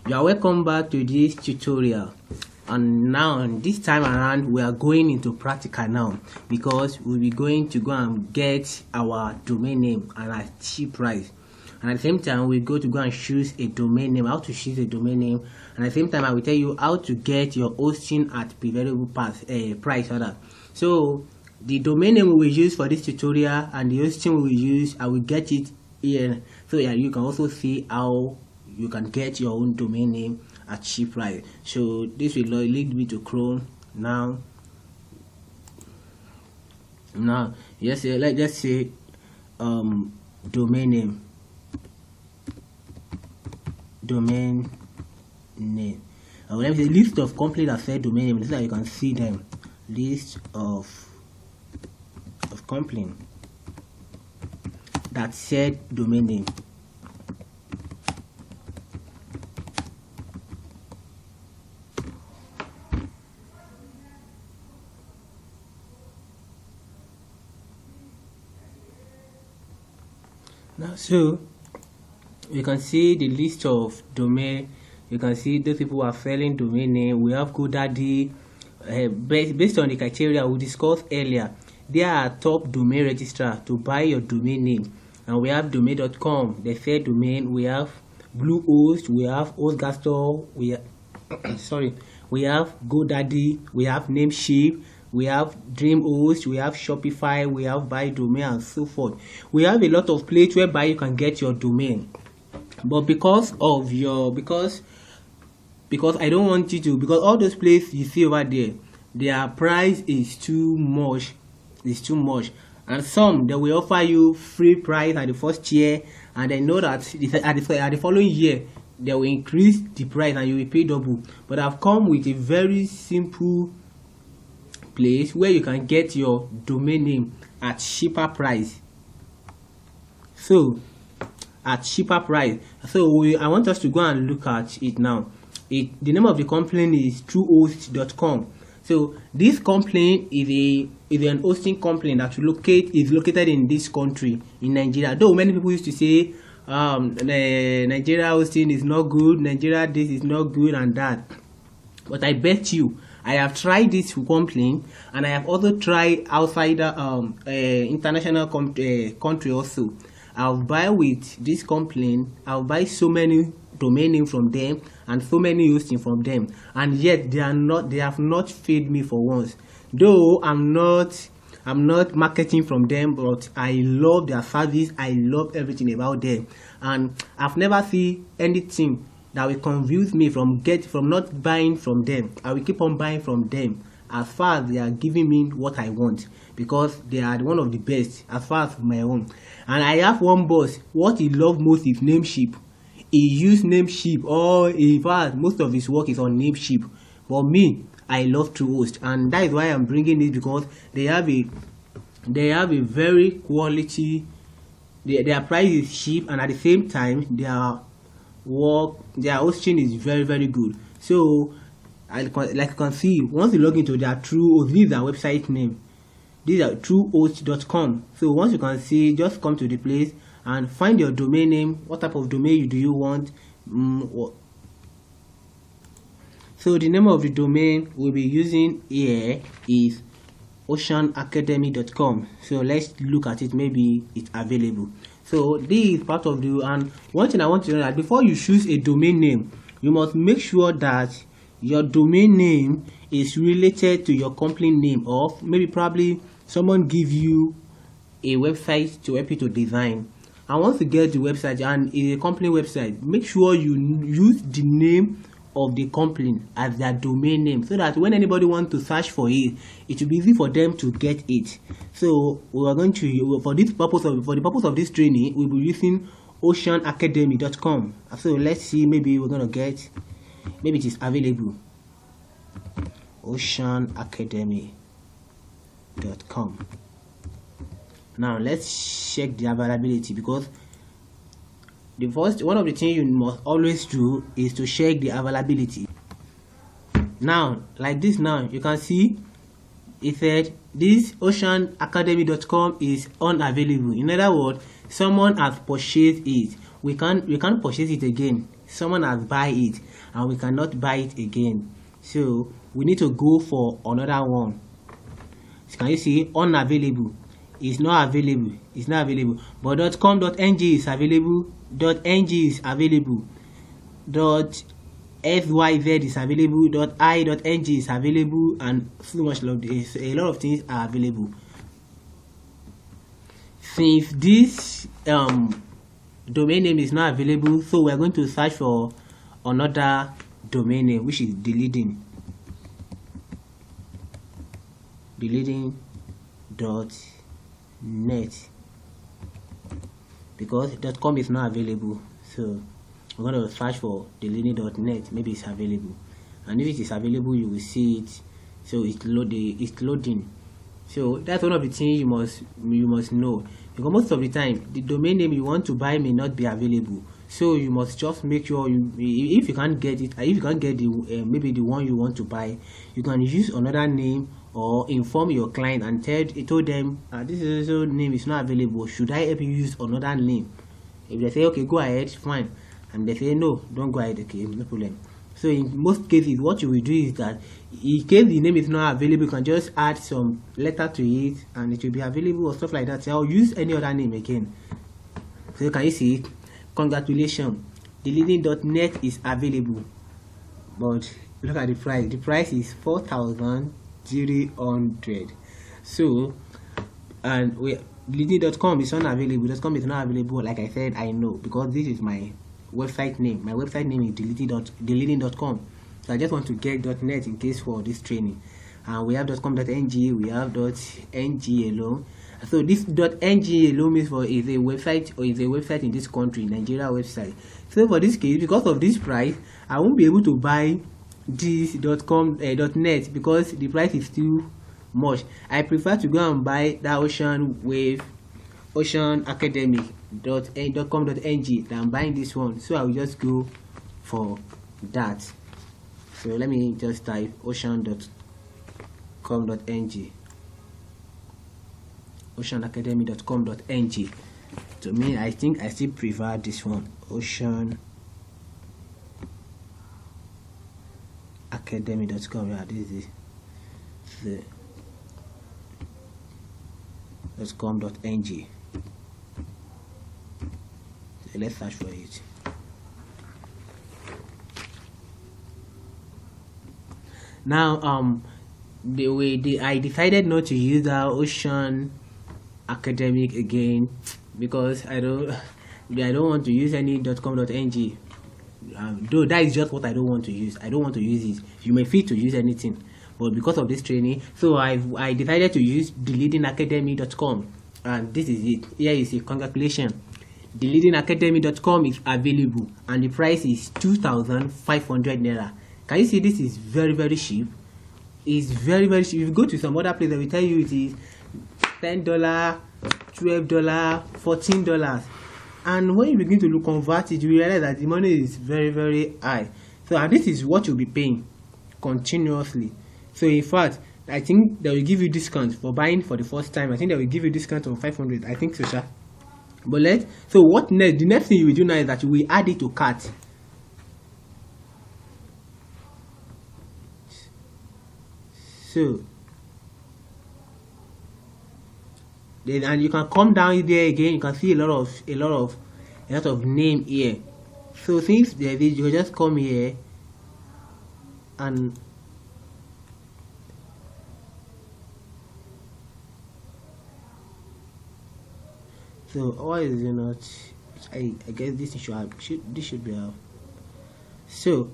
You are welcome back to this tutorial, and now this time around we are going into practical now, because we'll be going to go and get our domain name at a cheap price, and at the same time we go to go and choose a domain name, how to choose a domain name, and at the same time I will tell you how to get your hosting at preferable price rather. So the domain name we will use for this tutorial and the hosting we will use, I will get it here, so yeah, you can also see how you can get your own domain name at cheap price. So this will lead me to Chrome now. Yes, let's just say domain name. Let me say list of companies that sell domain name, so that you can see them. List of companies that sell domain name. Now, so you can see the list of domain. You can see those people who are selling domain name. We have Godaddy. Based on the criteria we discussed earlier, they are top domain registrar to buy your domain name. And we have domain.com, they sell domain. We have Bluehost, we have Hostgator, we have we have Godaddy, we have Namecheap, we have Dreamhost, we have Shopify, we have Buy Domain, and so forth. We have a lot of places whereby you can get your domain, but because I don't want you to, because all those places you see over there, their price is too much. And some, they will offer you free price at the first year, and they know that at the following year they will increase the price and you will pay double. But I've come with a very simple place where you can get your domain name at cheaper price. So at cheaper price. So I want us to go and look at it now. The name of the company is Truehost.com. So this company is an hosting company that is located in this country, in Nigeria. Though many people used to say Nigeria hosting is not good, Nigeria this is not good and that. But I bet you, I have tried this company, and I have also tried outside international country also. I'll buy with this company. I'll buy so many domain name from them and so many hosting from them, and yet they have not failed me for once. Though I'm not marketing from them, but I love their service. I love everything about them, and I've never seen anything that will confuse me from not buying from them. I will keep on buying from them as far as they are giving me what I want, because they are one of the best as far as my own. And I have one boss, what he loves most is Namecheap. He used Namecheap, or in fact most of his work is on Namecheap. For me, I love Truehost, and that is why I'm bringing this, because they have a very quality. Their price is cheap, and at the same time their hosting is very, very good. So like you can see, once you log into their Truehost, this is their website name. These are Truehost.com. So once you can see, just come to the place and find your domain name. What type of domain do you want? So the name of the domain we'll be using here is oceanacademy.com. So let's look at it, maybe it's available. So this is part of and one thing I want to know, that before you choose a domain name, you must make sure that your domain name is related to your company name, or maybe probably someone give you a website to help you to design. And once you get the website and it's a company website, make sure you use the name of the company as their domain name, so that when anybody wants to search for it, it will be easy for them to get it. So we are going to, for the purpose of this training, we'll be using oceanacademy.com. So let's see, maybe we're gonna get, maybe it is available. Oceanacademy.com. Now let's check the availability, because one of the things you must always do is to check the availability. Now like this, now you can see it said this oceanacademy.com is unavailable. In other words, someone has purchased it. We can't purchase it again. someone has buy it and we cannot buy it again, so we need to go for another one. So can you see unavailable? It's not available, it's not available. But .com.ng is available, .ng is available, .fyz is available, .i.ng is available, and so much of this. A lot of things are available. Since this domain name is not available, so we're going to search for another domain name, which is Dleading. Dleading.net, because .com is not available, so we're going to search for Dleading.net. Maybe it's available, and if it is available, you will see it. So it's loading. So that's one of the things you must know, because most of the time the domain name you want to buy may not be available. So you must just make sure if you can't get it, if you can't get the maybe the one you want to buy, you can use another name, or inform your client and told them this name is not available, should I help you use another name? If they say okay, go ahead, fine, and they say no, don't go ahead, okay, no problem. So in most cases, what you will do is that in case the name is not available, you can just add some letter to it and it will be available or stuff like that. So I'll use any other name again. So can you see? Congratulations, Dleading.net is available. But look at the price. The price is 4,300. So, and Dleading.com is unavailable. .com is not available. Like I said, I know, because this is my website name. My website name is Dleading.com. So I just want to get .net in case for this training. And we have .com.ng, we have .ng alone. So this .ng alone means for is a website in this country, Nigeria website. So for this case, because of this price, I won't be able to buy this .net because the price is too much. I prefer to go and buy that Ocean Academic.com.ng than buying this one. So I will just go for that. So let me just type ocean.com.ng, oceanacademy.com.ng. To me, I think I still prefer this one, oceanacademy.com. Yeah, this is the .com.ng. So let's search for it. Now I decided not to use the Ocean Academic again, because I don't want to use any .com.ng. Though that is just what I don't want to use. I don't want to use it. You may feel to use anything, but because of this training, so I decided to use Dleadingacademy.com, and this is it. Here you see, congratulations, Dleadingacademy.com is available, and the price is 2,500 naira. Can you see this is very, very cheap? It's very, very cheap. If you go to some other place, they will tell you it is $10, $12, $14. And when you begin to convert it, you realize that the money is very, very high. So, and this is what you'll be paying continuously. So in fact, I think they will give you discount for buying for the first time. I think they will give you discount of 500. I think so, sir. But so what next? The next thing you will do now is that you will add it to cart. So then, and you can come down there again. You can see a lot of name here. So since there is, you just come here and so why is it not? I guess this should be out. So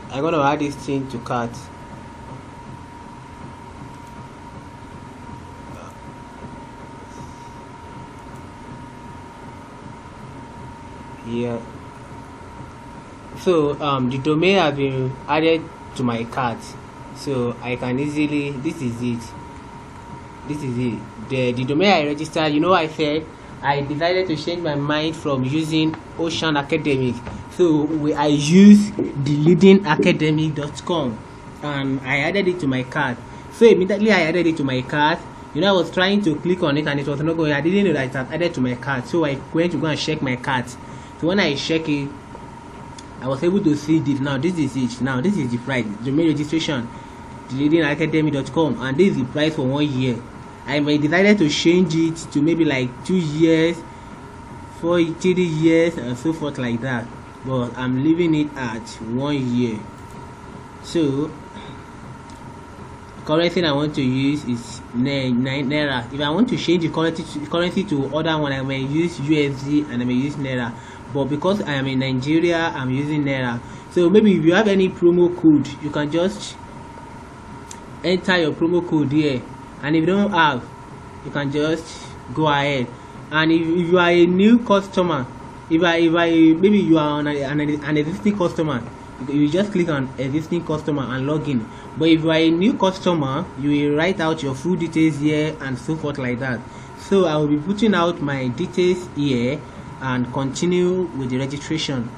I'm gonna add this thing to cart. Yeah. So the domain has been added to my cart, so I can easily. This is it. The domain I registered. You know, I said I decided to change my mind from using Ocean Academic. So I use Dleadingacademic.com, and I added it to my cart. So immediately I added it to my cart. You know, I was trying to click on it and it was not going. I didn't know that it had added to my cart. So I went to go and check my cart. So when I check it, I was able to see this. Now this is it. Now this is the price. Domain registration, dleadingacademy.com, and this is the price for 1 year. I decided to change it to maybe like 2 years, 4, 3 years, and so forth like that. But I'm leaving it at 1 year. So currency I want to use is Naira. If I want to change the currency to other one, I may use USD and I may use Naira. But because I am in Nigeria, I'm using Naira. So maybe if you have any promo code, you can just enter your promo code here. And if you don't have, you can just go ahead. And if you are a new customer, maybe you are an existing customer, you just click on existing customer and log in. But if you are a new customer, you will write out your full details here and so forth like that. So I will be putting out my details here and continue with the registration.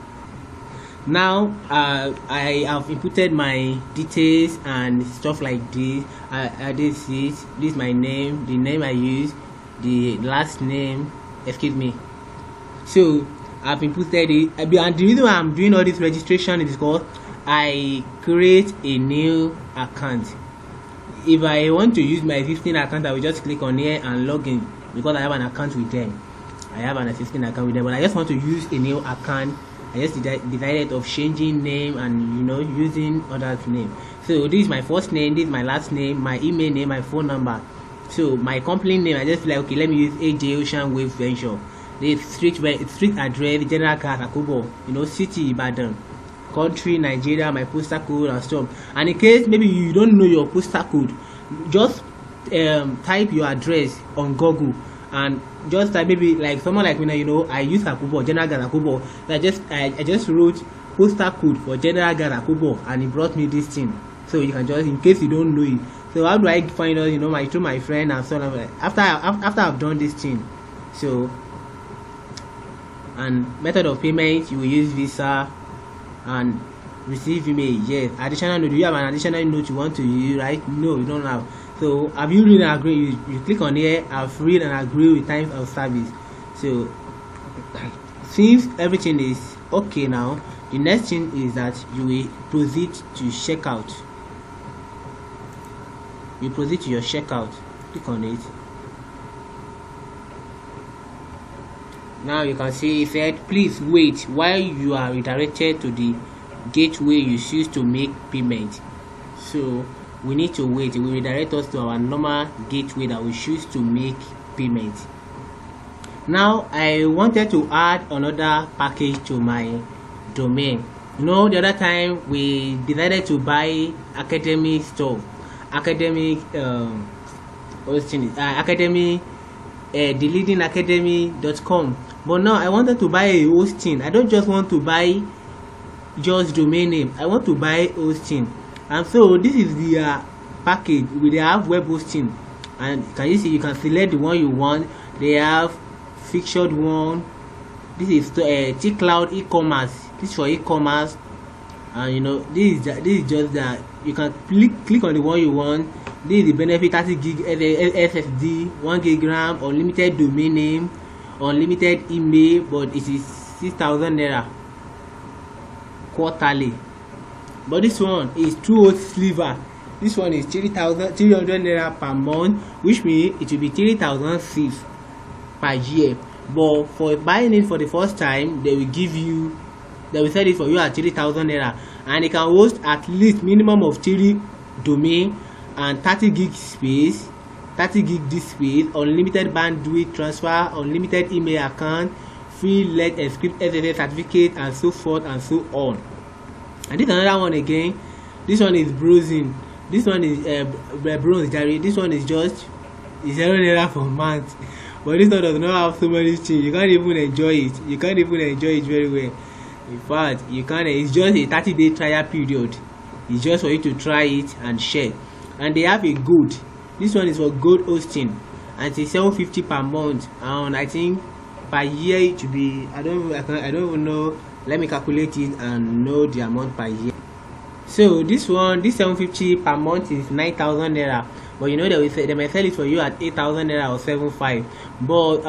Now I have inputted my details and stuff like this. This is my name, the name I use, the last name, excuse me. So I've inputted it, and the reason why I'm doing all this registration is because I create a new account. If I want to use my existing account, I will just click on here and log in because I have an account with them. I have an existing account with them, but I just want to use a new account. I just decided of changing name and using others' name. So this is my first name, this is my last name, my email name, my phone number. So my company name, I just feel like, okay, let me use AJ Ocean Wave Venture. The street address, General Gas Akubo, city Ibadan, country Nigeria, my postal code and stuff. And in case maybe you don't know your postal code, just type your address on Google and just type, maybe like someone like me now, I use Akubo, General Gas Akubo. I just wrote postal code for General Gas Akubo and it brought me this thing. So you can just, in case you don't know it. So how do I find out, through my friend and so on. After I've done this thing. So, and method of payment, you will use Visa and receive email. Yes, additional note. Do you have an additional note you want to use? Right? No, you don't have. So have you read and agree? You click on here. I've read and agree with times of service. So since everything is okay now, the next thing is that you will proceed to checkout. You proceed to your checkout. Click on it. Now you can see it said, please wait while you are redirected to the gateway you choose to make payment. So we need to wait. It will redirect us to our normal gateway that we choose to make payment. Now I wanted to add another package to my domain. The other time we decided to buy academic stuff, academic Dleadingacademy.com. But now I wanted to buy a hosting. I don't just want to buy just domain name. I want to buy hosting. And so this is the package. They have web hosting, and can you see, you can select the one you want. They have featured one. This is T-Cloud e-commerce. This is for e-commerce, and this is just that you can click on the one you want. This is the benefit: 30 gig SSD, 1 gigagram, unlimited domain name, unlimited email, but it is 6,000 naira quarterly. But this one is Truehost Sliver. This one is 3,300 naira per month, which means it will be 3,006 per year. But for buying it for the first time, they will sell it for you at 3,000 naira, and it can host at least minimum of 3 domain and 30 gig space, 30 gig disk space, unlimited bandwidth transfer, unlimited email account, free Let's Encrypt SSL certificate, and so forth and so on. And this is another one again. This one is browsing. This one is bronze diary. This one is just 0 naira for month. But this one does not have so many things. You can't even enjoy it. You can't even enjoy it very well. In fact, you can't. It's just a 30-day trial period. It's just for you to try it and share. And they have a gold. This one is for gold hosting, and it's 750 per month. And I think per year it should be, I don't even know. Let me calculate it and know the amount per year. So this 750 per month is 9,000 naira. But they may sell it for you at 8,000 naira or 7,500. But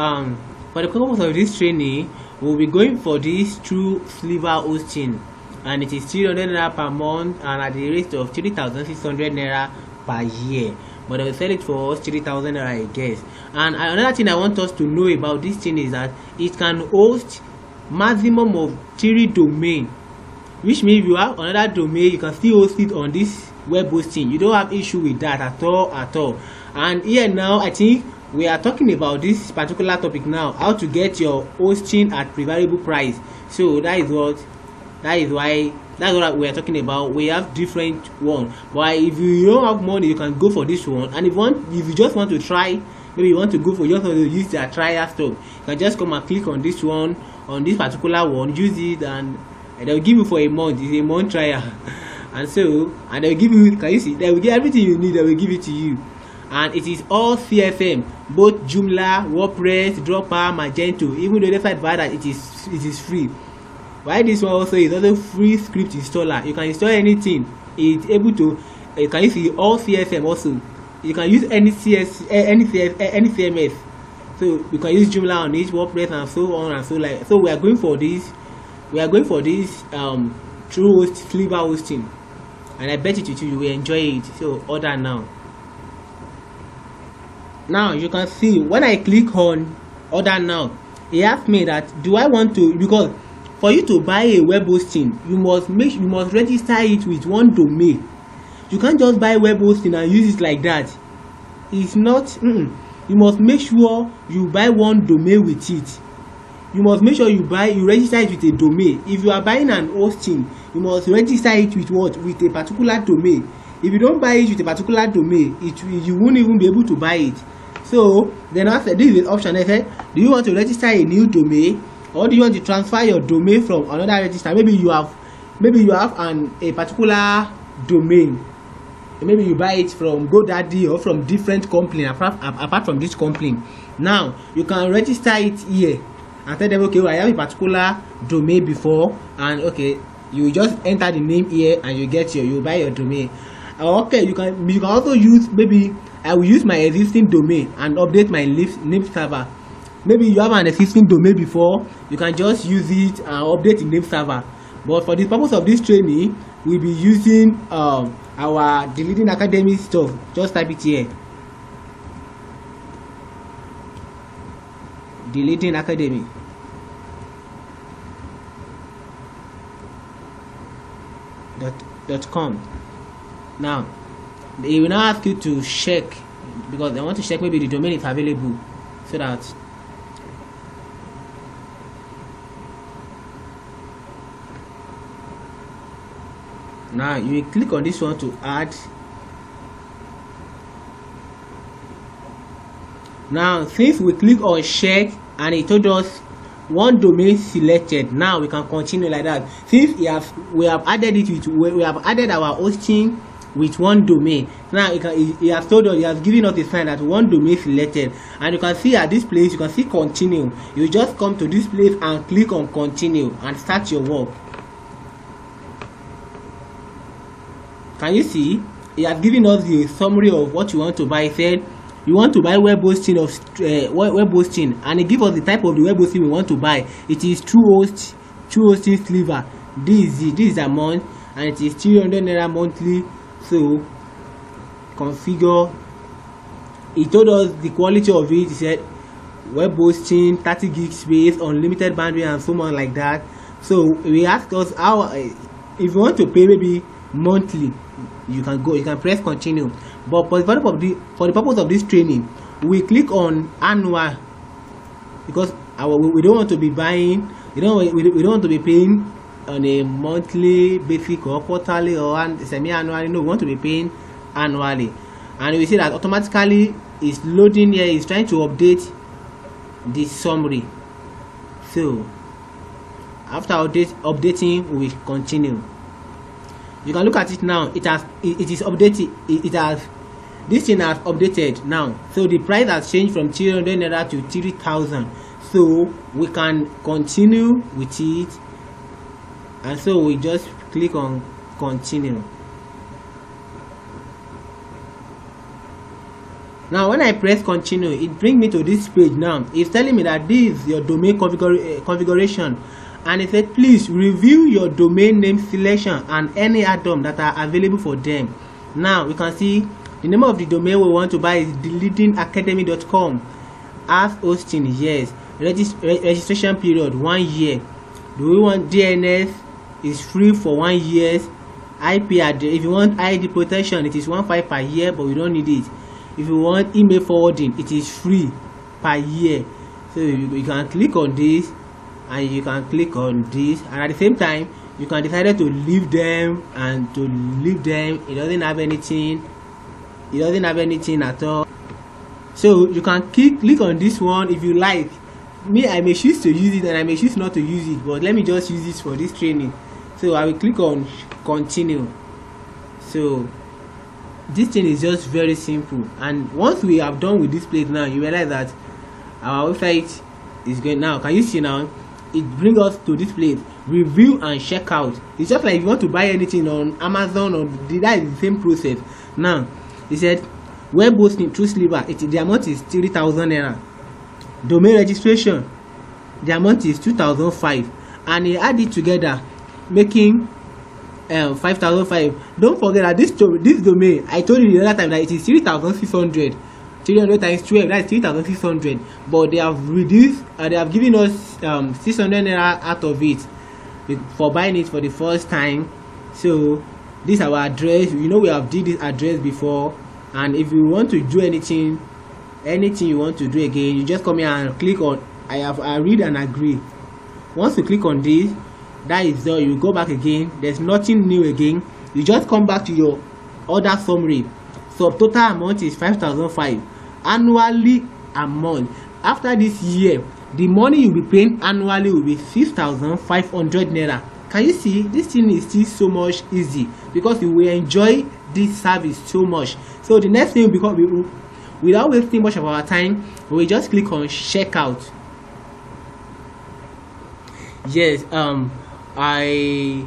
for the purpose of this training, we'll be going for this true sliver hosting, and it is 300 naira per month and at the rate of 3,600 naira per year, but they'll sell it for us 3,000 naira, I guess. And another thing I want us to know about this thing is that it can host maximum of 3 domain, which means if you have another domain, you can still host it on this web hosting. You don't have issue with that at all. And here now, I think we are talking about this particular topic now, how to get your hosting at preferable price. So that's what we are talking about. We have different one, but if you don't have money, you can go for this one. And if you just want to try, maybe you want to go for, you just want to use their trial stuff, you can just come and click on this one, on this particular one, use it, and they'll give you for a month. It's a month trial. And they'll give you, can you see, they will get everything you need, they will give it to you. And it is all CFM, both Joomla, WordPress, Dropper, Magento. Even though they fight by that, it is free. Why this one also is also free script installer. You can install anything. It's able to, can you see, all CFM also. You can use any CMS. So you can use Joomla on each, WordPress, and so on and so like. So we are going for this Truehost sliver hosting, and I bet you will enjoy it. So order now. Now you can see when I click on order now, it asks me that do I want to, because for you to buy a web hosting, you must register it with one domain. You can't just buy web hosting and use it like that. It's not. You must make sure you buy one domain with it. You must make sure you register it with a domain. If you are buying an hosting, you must register it with what? With a particular domain. If you don't buy it with a particular domain, you won't even be able to buy it. So then after this is an option. They said, do you want to register a new domain, or do you want to transfer your domain from another register? Maybe you have a particular domain. Maybe you buy it from Godaddy or from different company apart from this company. Now you can register it here and tell them, okay, well, I have a particular domain before, and okay, you just enter the name here and you buy your domain. Okay, you can also use, maybe I will use my existing domain and update my name server. Maybe you have an existing domain before, you can just use it and update the name server. But for the purpose of this training, we'll be using our Dleading Academy stuff. Just type it here, Dleading Academy. .com. Now they will now ask you to check, because they want to check maybe the domain is available, so that now you will click on this one to add. Now since we click on check and it told us one domain selected, now we can continue like that. Since we have added our hosting with one domain, now he has told us, he has given us a sign that one domain selected, and you can see at this place, you can see continue. You just come to this place and click on continue and start your work. Can you see? He has given us the summary of what you want to buy. He said you want to buy web hosting and it gives us the type of the web hosting we want to buy. It is Truehost sliver. This is the amount, and it is 300 naira monthly. So configure. He told us the quality of it. He said web hosting, 30 gig space, unlimited bandwidth, and so on like that. So we asked us how, if you want to pay maybe monthly, you can press continue. But for the purpose of this training, we click on annual, because we don't want to be buying, we don't want to be paying on a monthly basic or quarterly or semi-annually. No, we want to be paying annually. And we see that automatically it's loading here, it's trying to update this summary. So after updating, we will continue. You can look at it now. It is updated. This thing has updated now. So the price has changed from 300 naira to 3,000. So we can continue with it, and so we just click on continue. Now when I press continue, it brings me to this page. Now it's telling me that this is your domain configuration, and it said please review your domain name selection and any add-on that are available for them. Now we can see the name of the domain we want to buy is dleadingacademy.com. As hosting, yes. Registration period 1 year. Do we want DNS? Is free for 1 year. IP address, if you want ID protection, it is 1.5 per year, but we don't need it. If you want email forwarding, it is free per year. So you can click on this and you can click on this, and at the same time you can decide to leave them and to leave them. It doesn't have anything at all. So you can click on this one if you like. Me, I may choose to use it and I may choose not to use it, but let me just use this for this training. So I will click on continue. So this thing is just very simple, and once we have done with this place, now you realize that our website is going. Now can you see now it brings us to this place, review and check out. It's just like if you want to buy anything on Amazon, or that is the same process. Now it said web hosting through Sliver, the amount is 3,000 naira. Domain registration, the amount is 2,005, and he add it together making 5,005. Don't forget that this domain, I told you the other time that it is 3,600. 300 times 12, that's 3,600, but they have reduced, they have given us 600 naira out of it for buying it for the first time. So this is our address. You know, we have did this address before, and if you want to do anything you want to do again, you just come here and click on I read and agree. Once you click on this, that is there. You go back again, there's nothing new again. You just come back to your order summary. So total amount is 5,005 annually a month. After this year, the money you'll be paying annually will be 6,500 naira. Can you see? This thing is still so much easy because you will enjoy this service so much. So the next thing, because without wasting much of our time, we just click on checkout. Yes, I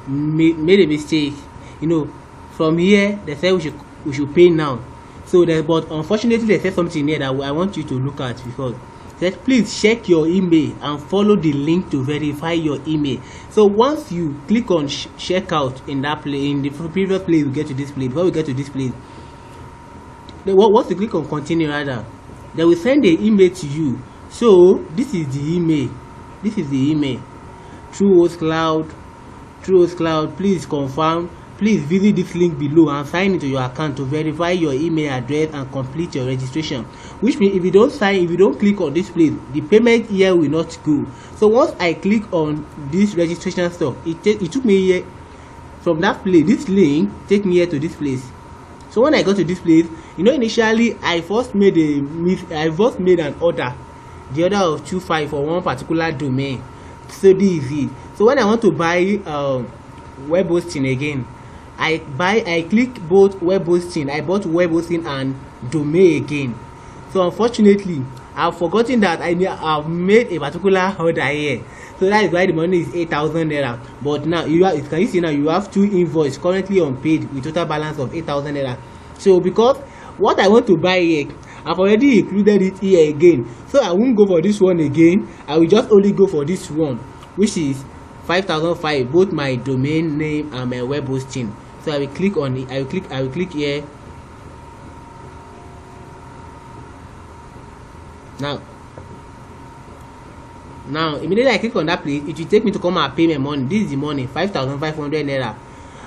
made a mistake. You know, from here they said we should pay now. So but unfortunately they said something here that I want you to look at, because they said please check your email and follow the link to verify your email. So once you click on checkout in that place, in the previous place, we get to this place. Before we get to this place, once you click on continue, rather, they will send the email to you. So this is the email. Truehost Cloud, please confirm. Please visit this link below and sign into your account to verify your email address and complete your registration. Which means if you don't click on this place, the payment here will not go. So once I click on this registration stuff, it took me here from that place. This link take me here to this place. So when I go to this place, you know, initially I first made an order, the order of 25 for one particular domain. So this is it. So when I want to buy web hosting again, I click both web hosting. I bought web hosting and domain again. So unfortunately, I've forgotten that I've made a particular order here. So that is why the money is 8,000 naira. But now can you see now you have two invoices currently unpaid with total balance of 8,000 naira. So because what I want to buy here, I've already included it here again. So I won't go for this one again. I will just only go for this one, which is 5,005, both my domain name and my web hosting. So I will click on it. I will click here. Now immediately I click on that place, it will take me to come and pay my money. This is the money, 5,500 naira.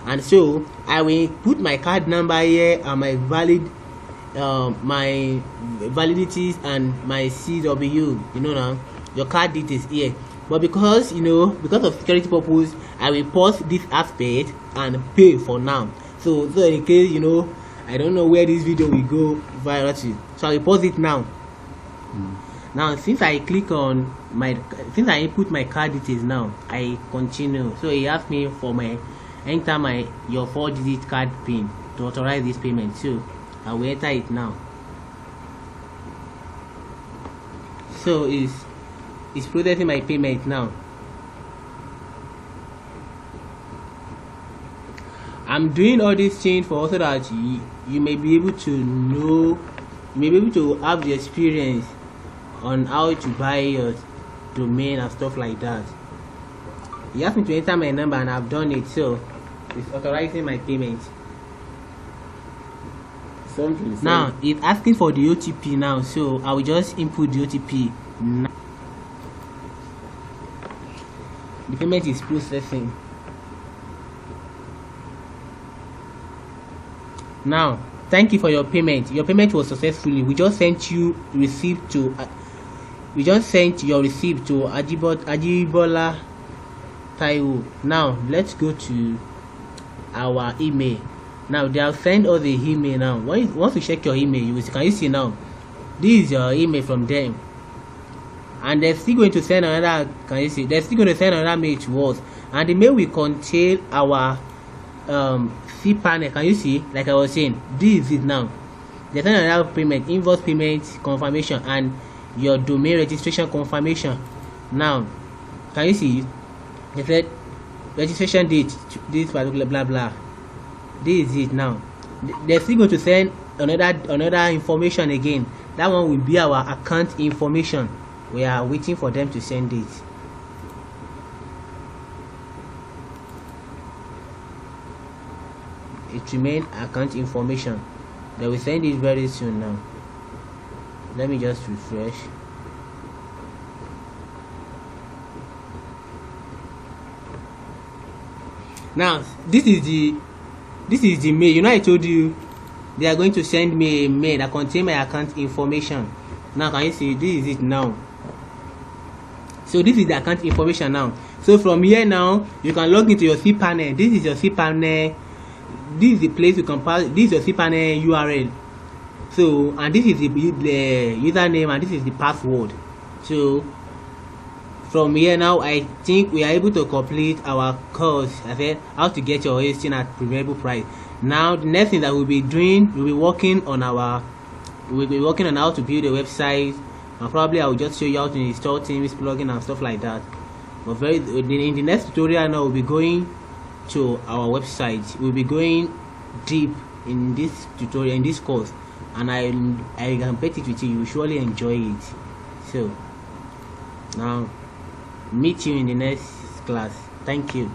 And so I will put my card number here and my my validities and my CW. You know, now your card details here. But because of security purpose, I will pause this aspect and pay for now. So in case I don't know where this video will go viral to, so I will pause it now. Now since I input my card details, now I continue. So he asked me for enter your 4-digit card pin to authorize this payment. So I will enter it now. So it's processing my payment now. I'm doing all these things for so that you may be able to know you may be able to have the experience on how to buy your domain and stuff like that. You asked me to enter my number and I've done it, so it's authorizing my payment. Now it's asking for the OTP now, so I will just input the OTP now. The payment is processing. Now thank you for your payment. Your payment was successfully. We just sent you receipt to we just sent your receipt to Ajibola Taiwo. Now let's go to our email. Now they have sent us the email. Now once you check your email, you will see, can you see now, this is your email from them, and they're still going to send another, can you see, they're still going to send another mail to us, and the mail will contain our cPanel. Can you see, like I was saying, this is it. Now they send another payment, invoice payment confirmation, and your domain registration confirmation. Now can you see, they said registration date, this particular blah blah. This is it. Now they're still going to send another information again. That one will be our account information. We are waiting for them to send it. It remains account information. They will send it very soon. Now let me just refresh. Now this is the mail. You know, I told you they are going to send me a mail that contains my account information. Now can you see, this is it now. So this is the account information now. So from here now you can log into your cPanel. This is your cPanel. This is the place you can pass. This is your cPanel URL. So, and this is the username, and this is the password. So from here now, I think we are able to complete our course. I said how to get your hosting at preferable price. Now the next thing that we'll be doing, we'll be working on how to build a website, and probably I will just show you how to install Teams plugin and stuff like that. But in the next tutorial now, we'll be going to our website. We'll be going deep in this tutorial, in this course, and I can bet it with you, you will surely enjoy it. So now meet you in the next class. Thank you.